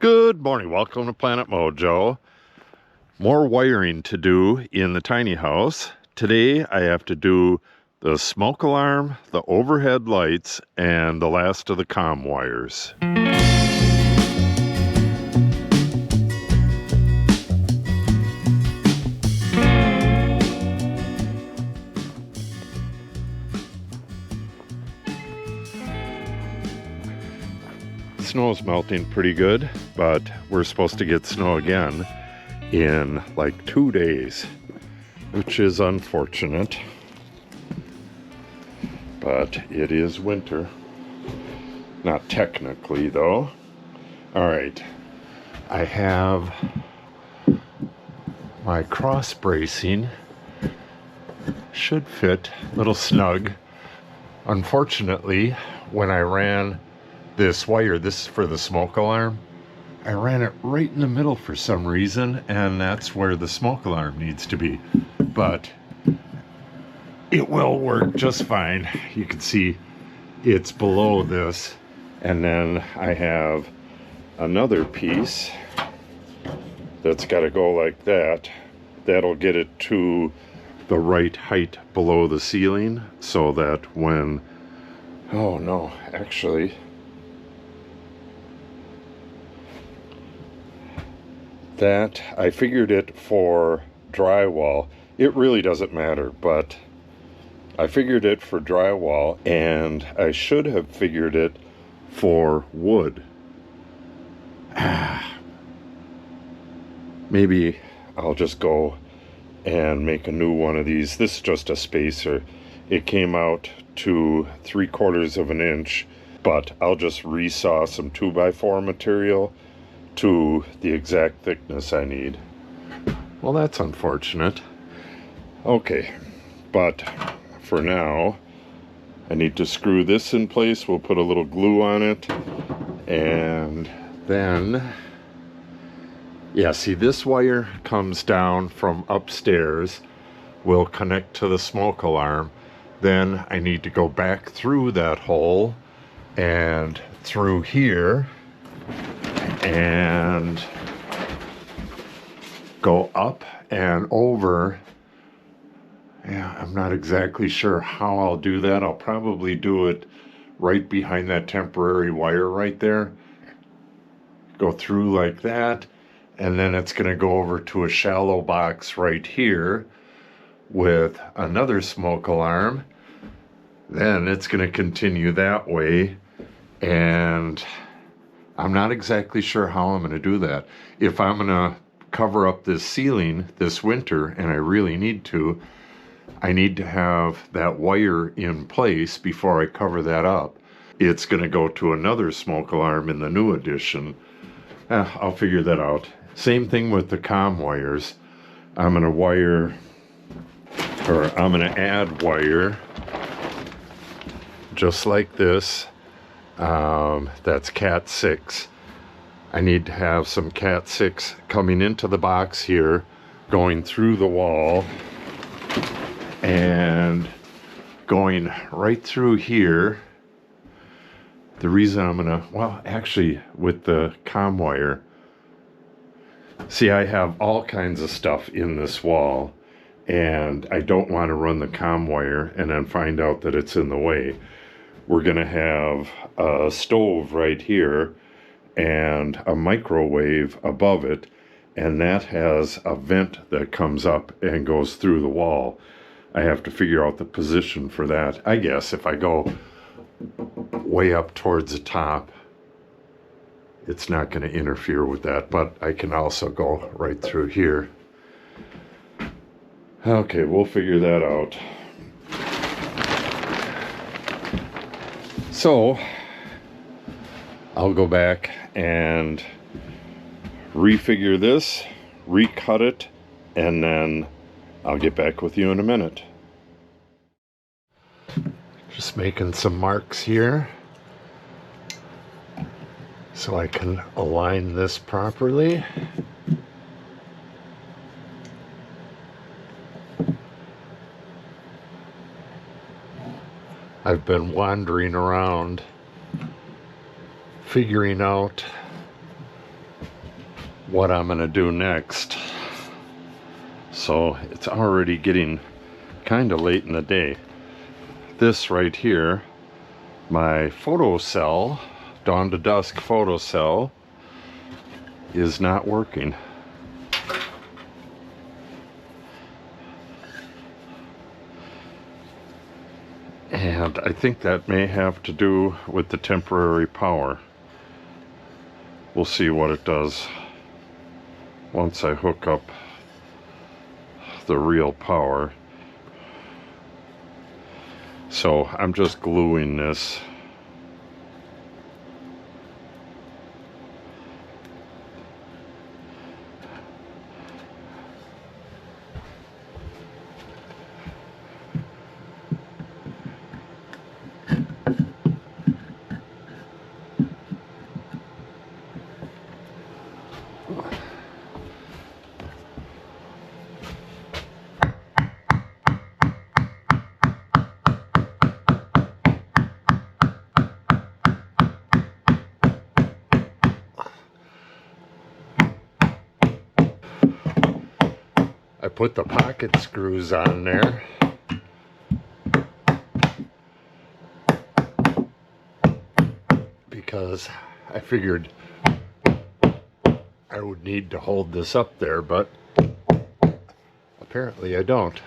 Good morning, welcome to Planet Mojo. More wiring to do in the tiny house. Today I have to do the smoke alarm, the overhead lights, and the last of the comm wires. Snow's melting pretty good, but we're supposed to get snow again in like 2 days, which is unfortunate, but it is winter. Not technically though. All right, I have my cross bracing, should fit, a little snug. Unfortunately, when I ran this wire, this is for the smoke alarm, I ran it right in the middle for some reason, and that's where the smoke alarm needs to be. But it will work just fine. You can see it's below this, and then I have another piece that's got to go like that. That'll get it to the right height below the ceiling, so that when, oh no, actually, that I figured it for drywall. It really doesn't matter, but I figured it for drywall, and I should have figured it for wood. Maybe I'll just go and make a new one of these. This is just a spacer. It came out to 3/4 of an inch, but I'll just resaw some 2x4 material to the exact thickness I need. Well, that's unfortunate. Okay, but for now, I need to screw this in place. We'll put a little glue on it, and then, yeah, see, this wire comes down from upstairs, will connect to the smoke alarm. Then I need to go back through that hole and through here and go up and over. Yeah, I'm not exactly sure how I'll do that. I'll probably do it right behind that temporary wire right there. Go through like that, and then it's going to go over to a shallow box right here with another smoke alarm. Then it's going to continue that way, and I'm not exactly sure how I'm going to do that. If I'm going to cover up this ceiling this winter, and I really need to, I need to have that wire in place before I cover that up. It's going to go to another smoke alarm in the new edition. I'll figure that out. Same thing with the comm wires. I'm going to wire, or I'm going to add wire just like this. That's Cat 6. I need to have some Cat 6 coming into the box here, going through the wall, and going right through here. The reason I'm gonna, well, actually, with the comm wire, see, I have all kinds of stuff in this wall, and I don't want to run the comm wire and then find out that it's in the way. We're gonna have a stove right here and a microwave above it, and that has a vent that comes up and goes through the wall. I have to figure out the position for that. I guess if I go way up towards the top, it's not going to interfere with that, but I can also go right through here. Okay, we'll figure that out. So I'll go back and refigure this, recut it, and then I'll get back with you in a minute. Just making some marks here so I can align this properly. I've been wandering around figuring out what I'm gonna do next. So it's already getting kind of late in the day. This right here, my photocell, dawn to dusk photocell, is not working. And I think that may have to do with the temporary power. We'll see what it does once I hook up the real power. So I'm just gluing this. I put the pocket screws on there. Because I figured I would need to hold this up there, but apparently I don't.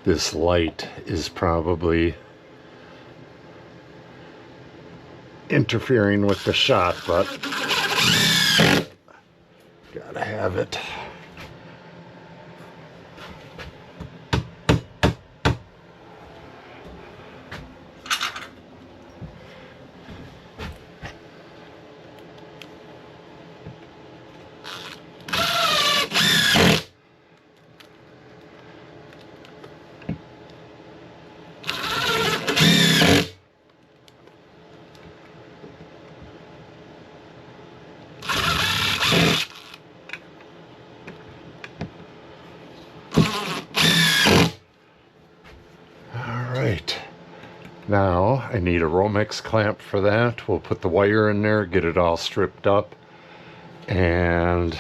This light is probably interfering with the shot, but gotta have it. Now I need a Romex clamp for that. We'll put the wire in there, get it all stripped up, and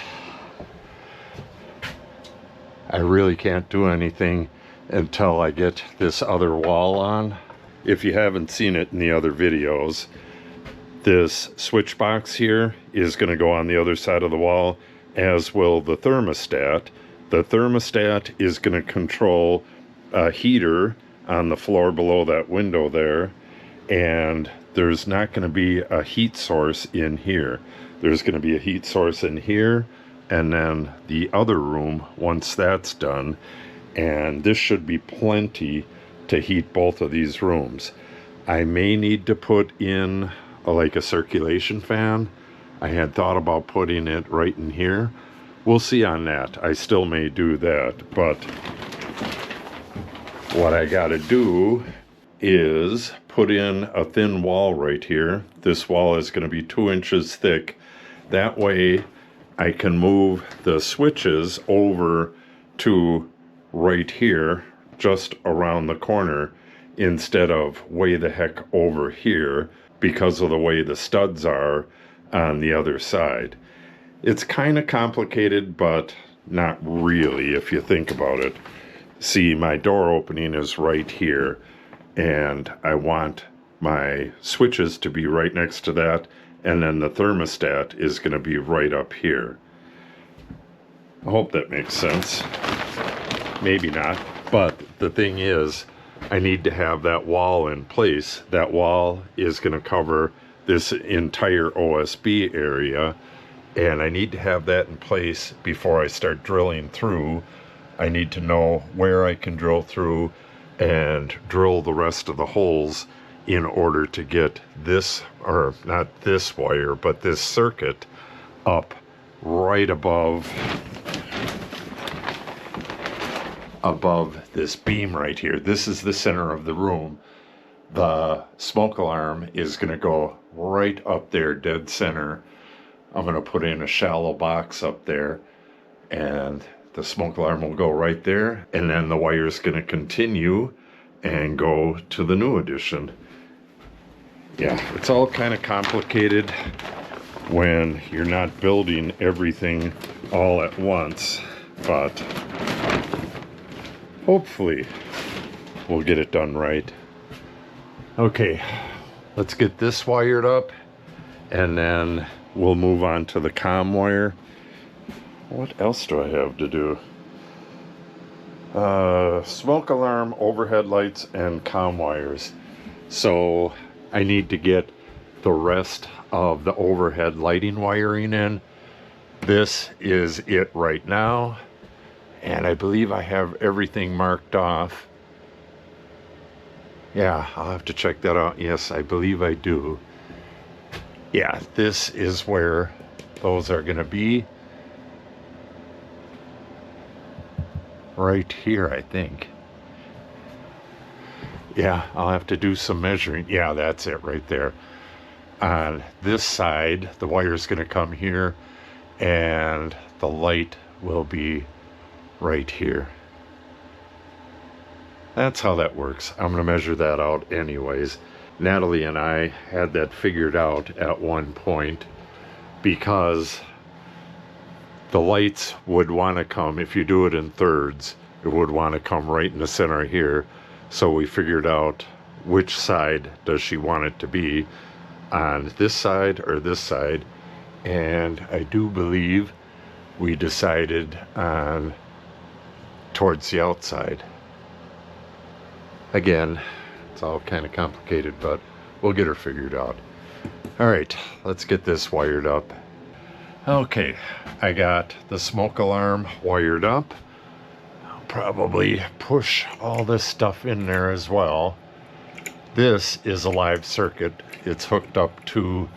I really can't do anything until I get this other wall on. If you haven't seen it in the other videos, this switch box here is going to go on the other side of the wall, as will the thermostat. The thermostat is going to control a heater on the floor below that window there, and there's not going to be a heat source in here. There's going to be a heat source in here, and then the other room once that's done, and this should be plenty to heat both of these rooms. I may need to put in like a circulation fan. I had thought about putting it right in here. We'll see on that. I still may do that, but what I gotta do is put in a thin wall right here. This wall is gonna be 2 inches thick. That way I can move the switches over to right here, just around the corner, instead of way the heck over here because of the way the studs are on the other side. It's kind of complicated, but not really if you think about it. See, my door opening is right here, and I want my switches to be right next to that, and then the thermostat is going to be right up here. I hope that makes sense. Maybe not, but the thing is, I need to have that wall in place. That wall is going to cover this entire OSB area, and I need to have that in place before I start drilling through. I need to know where I can drill through and drill the rest of the holes in order to get this, or not this wire, but this circuit up right above this beam right here. This is the center of the room. The smoke alarm is going to go right up there, dead center. I'm going to put in a shallow box up there, and the smoke alarm will go right there, and then the wire is going to continue and go to the new addition. Yeah, it's all kind of complicated when you're not building everything all at once, but hopefully we'll get it done right. Okay, let's get this wired up, and then we'll move on to the comm wire. What else do I have to do? Smoke alarm, overhead lights, and comm wires. So I need to get the rest of the overhead lighting wiring in. This is it right now, and I believe I have everything marked off. Yeah, I'll have to check that out. Yes, I believe I do. Yeah, this is where those are going to be. Right here, I think. Yeah, I'll have to do some measuring. Yeah, that's it right there. On this side, the wire's going to come here, and the light will be right here. That's how that works. I'm going to measure that out anyways. Natalie and I had that figured out at one point, because the lights would want to come, if you do it in thirds, it would want to come right in the center here. So we figured out which side does she want it to be, on this side or this side, and I do believe we decided on towards the outside. Again, it's all kind of complicated, but we'll get her figured out. All right, let's get this wired up. Okay, I got the smoke alarm wired up. I'll probably push all this stuff in there as well. This is a live circuit. It's hooked up to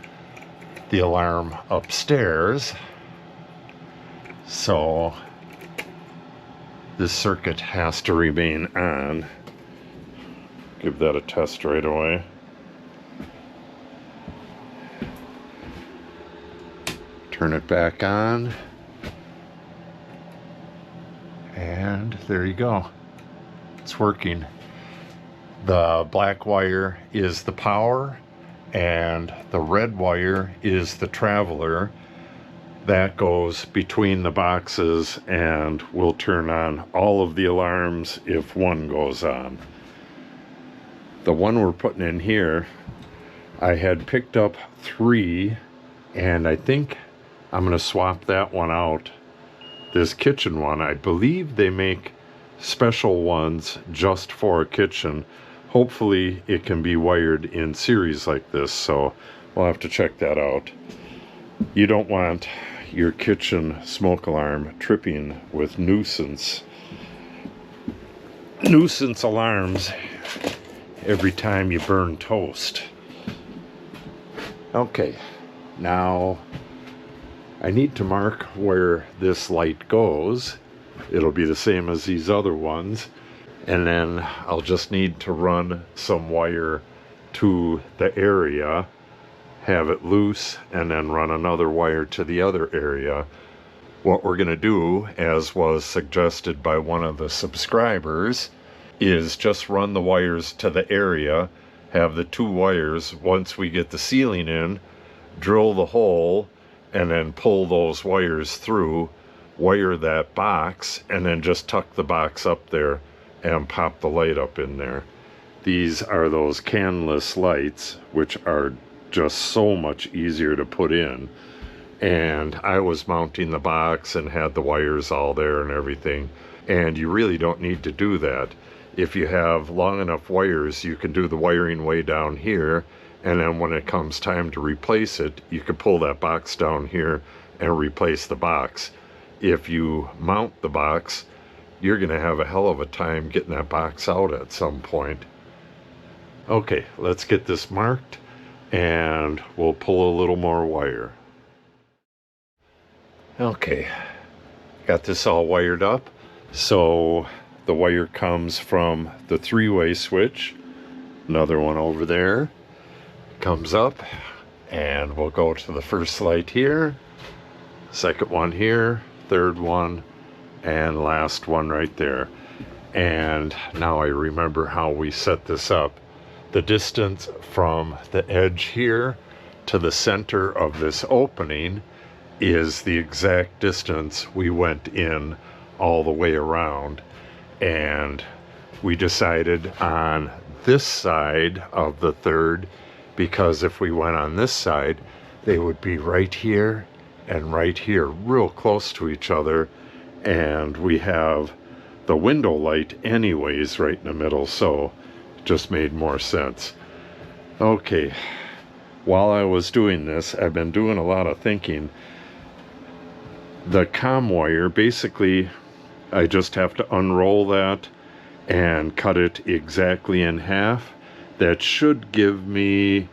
the alarm upstairs. So this circuit has to remain on. Give that a test right away. Turn it back on. And there you go. It's working. The black wire is the power, and the red wire is the traveler. That goes between the boxes and will turn on all of the alarms if one goes on. The one we're putting in here, I had picked up 3, and I think I'm going to swap that one out. This kitchen one, I believe they make special ones just for a kitchen. Hopefully it can be wired in series like this, so we'll have to check that out. You don't want your kitchen smoke alarm tripping with nuisance alarms every time you burn toast. Okay, now I need to mark where this light goes. It'll be the same as these other ones, and then I'll just need to run some wire to the area, have it loose, and then run another wire to the other area. What we're going to do, as was suggested by one of the subscribers, is just run the wires to the area, have the 2 wires, once we get the ceiling in, drill the hole, and then pull those wires through, wire that box, and then just tuck the box up there and pop the light up in there. These are those canless lights, which are just so much easier to put in. and I was mounting the box and had the wires all there and everything. And you really don't need to do that. If you have long enough wires, you can do the wiring way down here, and then when it comes time to replace it, you can pull that box down here and replace the box. If you mount the box, you're going to have a hell of a time getting that box out at some point. Okay, let's get this marked, and we'll pull a little more wire. Okay, got this all wired up. So the wire comes from the three-way switch. Another one over there comes up, and we'll go to the first light here, second one here, third one, and last one right there. And now I remember how we set this up. The distance from the edge here to the center of this opening is the exact distance we went in all the way around. And we decided on this side of the third, because if we went on this side, they would be right here and right here, real close to each other. And we have the window light anyways right in the middle, so it just made more sense. Okay, while I was doing this, I've been doing a lot of thinking. The comm wire, basically, I just have to unroll that and cut it exactly in half. That should give me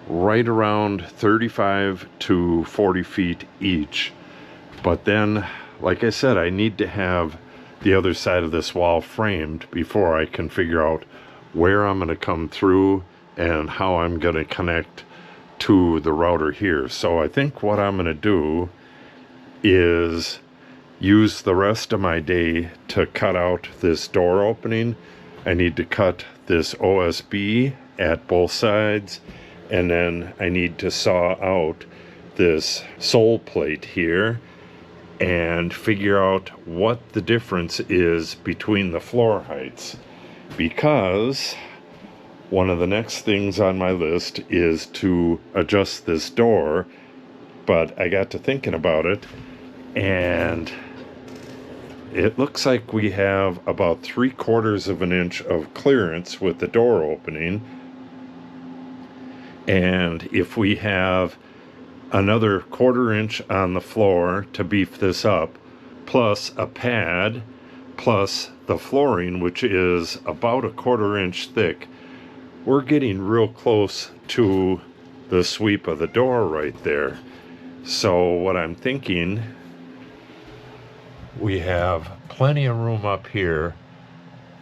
right around 35 to 40 feet each. But then, like I said, I need to have the other side of this wall framed before I can figure out where I'm going to come through and how I'm going to connect to the router here. So I think what I'm going to do is use the rest of my day to cut out this door opening. I need to cut this OSB at both sides, and then I need to saw out this sole plate here and figure out what the difference is between the floor heights, because one of the next things on my list is to adjust this door. But I got to thinking about it, and it looks like we have about 3/4 of an inch of clearance with the door opening. And if we have another 1/4 inch on the floor to beef this up, plus a pad, plus the flooring, which is about a 1/4 inch thick, we're getting real close to the sweep of the door right there. So what I'm thinking, we have plenty of room up here,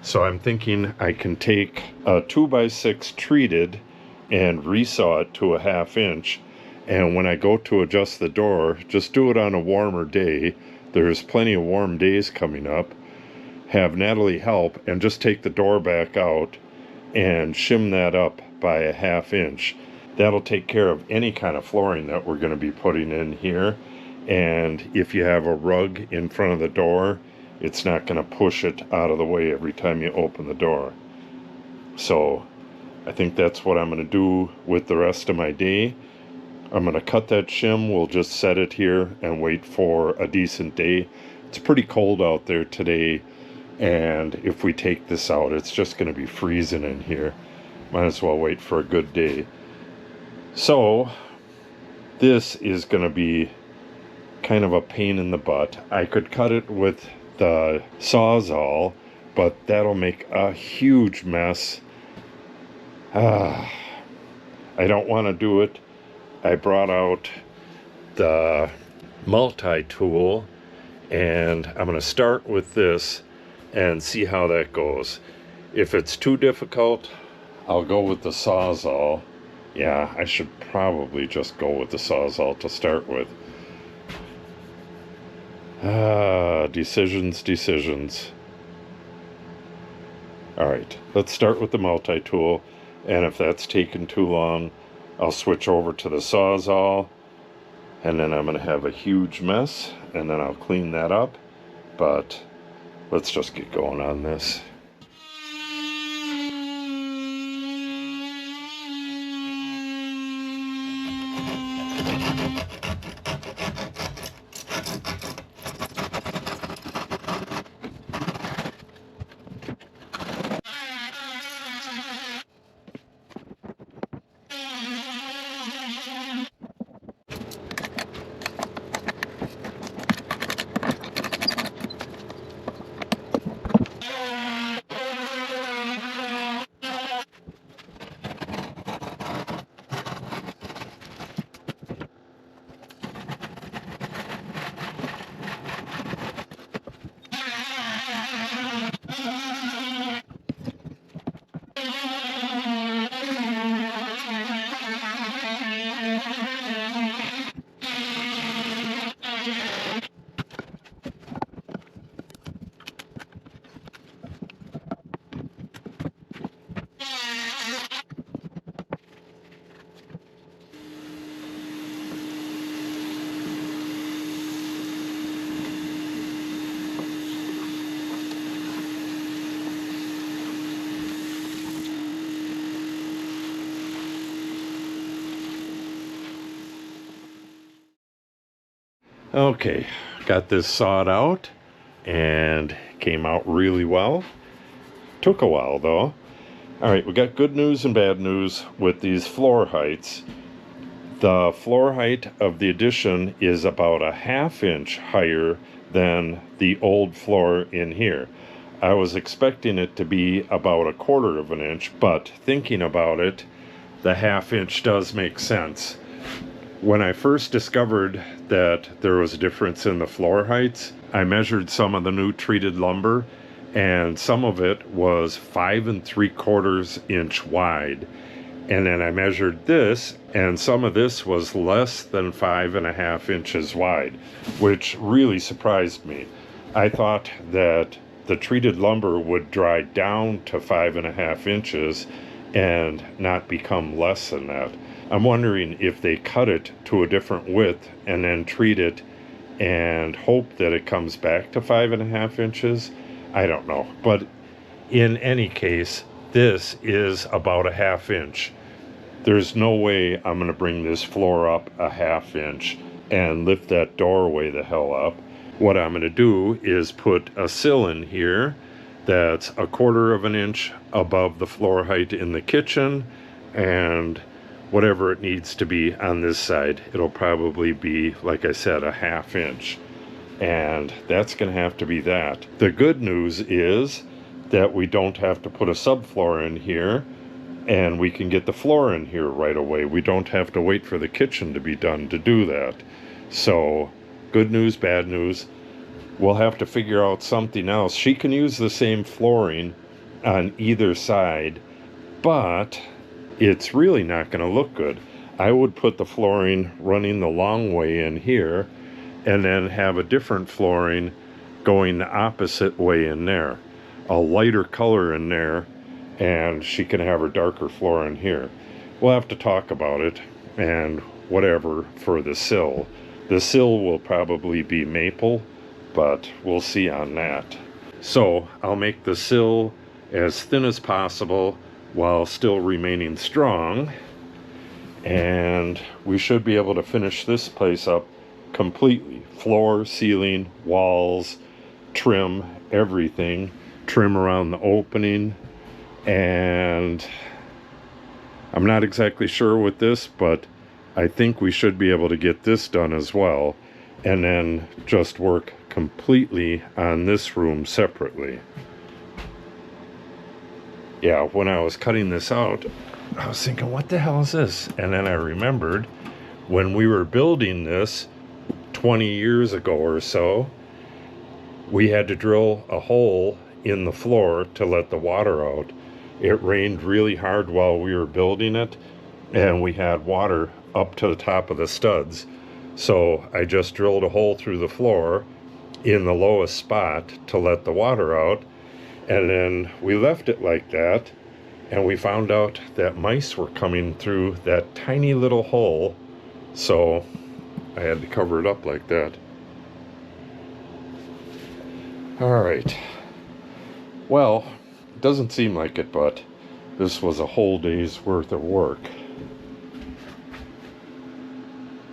so I'm thinking I can take a 2x6 treated and resaw it to a 1/2 inch, and when I go to adjust the door, just do it on a warmer day. There's plenty of warm days coming up. Have Natalie help and just take the door back out and shim that up by a 1/2 inch. That'll take care of any kind of flooring that we're going to be putting in here. And if you have a rug in front of the door, it's not going to push it out of the way every time you open the door. So I think that's what I'm going to do with the rest of my day. I'm going to cut that shim. We'll just set it here and wait for a decent day. It's pretty cold out there today, and if we take this out, it's just going to be freezing in here. Might as well wait for a good day. So this is going to be kind of a pain in the butt. I could cut it with the Sawzall, but that'll make a huge mess. I don't want to do it. I brought out the multi-tool, and I'm going to start with this and see how that goes. If it's too difficult, I'll go with the Sawzall. Yeah, I should probably just go with the Sawzall to start with. Decisions. Alright, let's start with the multi-tool, and if that's taken too long, I'll switch over to the Sawzall, and then I'm going to have a huge mess, and then I'll clean that up. But let's just get going on this. Okay, got this sawed out and came out really well. Took a while though. All right, we got good news and bad news with these floor heights. The floor height of the addition is about a 1/2 inch higher than the old floor in here. I was expecting it to be about 1/4 of an inch, but thinking about it, the 1/2 inch does make sense. When I first discovered that there was a difference in the floor heights, I measured some of the new treated lumber, and some of it was 5 3/4 inch wide. And then I measured this, and some of this was less than 5.5 inches wide, which really surprised me. I thought that the treated lumber would dry down to 5.5 inches and not become less than that. I'm wondering if they cut it to a different width and then treat it and hope that it comes back to 5.5 inches. I don't know. But in any case, this is about a 1/2 inch. There's no way I'm going to bring this floor up a 1/2 inch and lift that doorway the hell up. What I'm going to do is put a sill in here that's 1/4 of an inch above the floor height in the kitchen, and whatever it needs to be on this side, it'll probably be, like I said, a 1/2 inch. And that's going to have to be that. The good news is that we don't have to put a subfloor in here, and we can get the floor in here right away. We don't have to wait for the kitchen to be done to do that. So, good news, bad news. We'll have to figure out something else. She can use the same flooring on either side, but it's really not going to look good. I would put the flooring running the long way in here and then have a different flooring going the opposite way in there. A lighter color in there, and she can have her darker floor in here. We'll have to talk about it and whatever for the sill. The sill will probably be maple, but we'll see on that. So I'll make the sill as thin as possible while still remaining strong, and we should be able to finish this place up completely. Floor, ceiling, walls, trim, everything. Trim around the opening, and I'm not exactly sure with this, but I think we should be able to get this done as well, and then just work completely on this room separately. Yeah, when I was cutting this out, I was thinking, what the hell is this? And then I remembered when we were building this 20 years ago or so, we had to drill a hole in the floor to let the water out. It rained really hard while we were building it, and we had water up to the top of the studs. So I just drilled a hole through the floor in the lowest spot to let the water out, and then we left it like that, and we found out that mice were coming through that tiny little hole, so I had to cover it up like that. All right. Well, it doesn't seem like it, but this was a whole day's worth of work.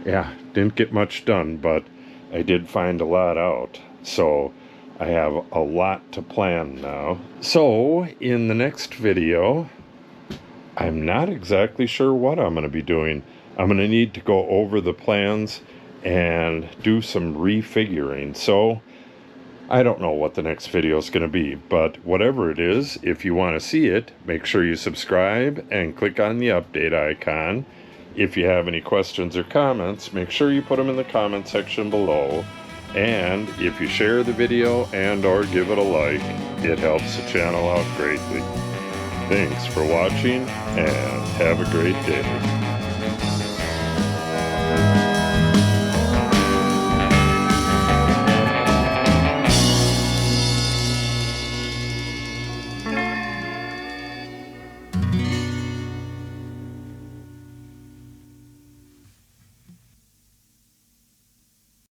Yeah, didn't get much done, but I did find a lot out. So I have a lot to plan now. So in the next video, I'm not exactly sure what I'm going to be doing. I'm going to need to go over the plans and do some refiguring. So I don't know what the next video is going to be, but whatever it is, if you want to see it, make sure you subscribe and click on the update icon. If you have any questions or comments, make sure you put them in the comment section below. And if you share the video and or give it a like, it helps the channel out greatly. Thanks for watching, and have a great day.